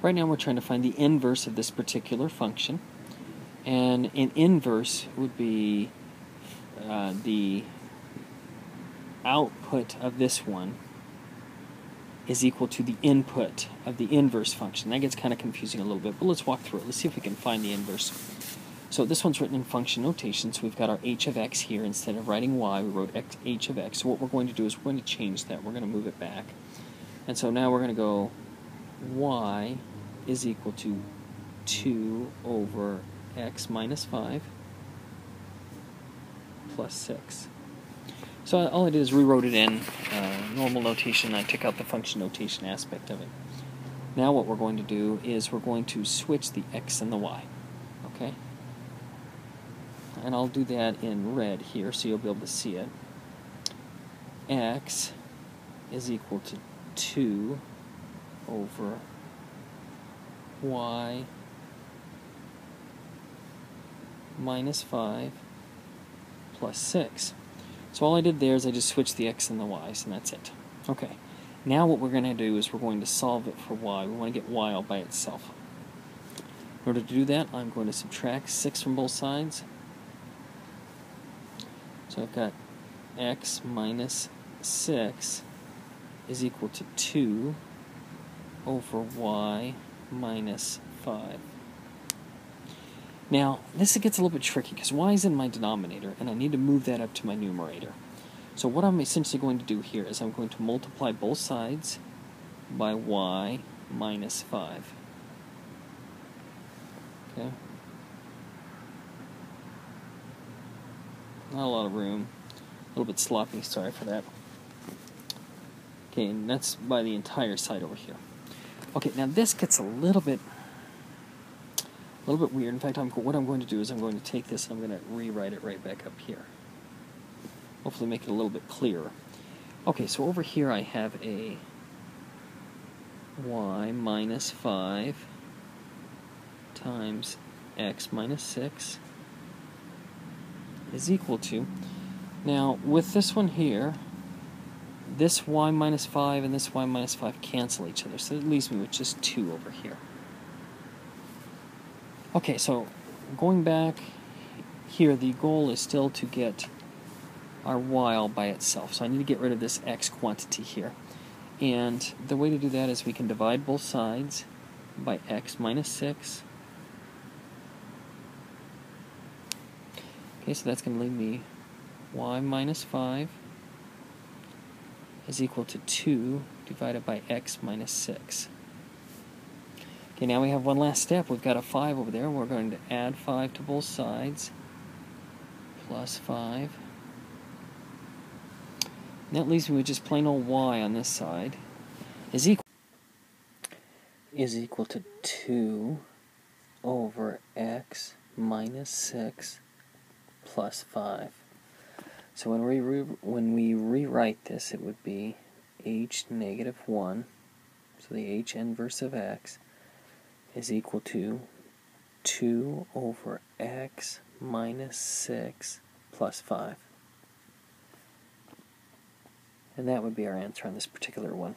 Right now we're trying to find the inverse of this particular function, and an inverse would be the output of this one is equal to the input of the inverse function. That gets kind of confusing a little bit, but let's walk through it. Let's see if we can find the inverse. So this one's written in function notation, so we've got our h of x here. Instead of writing y, we wrote h of x. So what we're going to do is we're going to change that. We're going to move it back. And so now we're going to go y is equal to 2 over x minus 5 plus 6. So all I did is rewrote it in normal notation. I took out the function notation aspect of it. Now what we're going to do is we're going to switch the x and the y. Okay? And I'll do that in red here so you'll be able to see it. X is equal to 2 over y minus 5 plus 6. So all I did there is I just switched the x and the y's, and that's it. Okay, now what we're going to do is we're going to solve it for y. We want to get y all by itself. In order to do that, I'm going to subtract 6 from both sides. So I've got x minus 6 is equal to 2 over y minus 5. Now, this gets a little bit tricky because y is in my denominator, and I need to move that up to my numerator. So what I'm essentially going to do here is I'm going to multiply both sides by y minus 5. Okay? Not a lot of room. A little bit sloppy, sorry for that. Okay, and that's by the entire side over here. Okay, now this gets a little bit weird. In fact, what I'm going to do is I'm going to take this and I'm going to rewrite it right back up here. Hopefully make it a little bit clearer. Okay, so over here I have a y minus 5 times x minus 6 is equal to, now with this one here, this y minus 5 and this y minus 5 cancel each other, so it leaves me with just 2 over here. Okay, so going back here, the goal is still to get our y all by itself. So I need to get rid of this x quantity here. And the way to do that is we can divide both sides by x minus 6. Okay, so that's going to leave me y minus 5 is equal to 2 divided by x minus 6. Okay, now we have one last step. We've got a 5 over there. We're going to add 5 to both sides, plus 5. And that leaves me with just plain old y on this side is equal to 2 over x minus 6 plus 5. So when we rewrite this, it would be h negative 1, so the h inverse of x, is equal to 2 over x minus 6 plus 5. And that would be our answer on this particular one.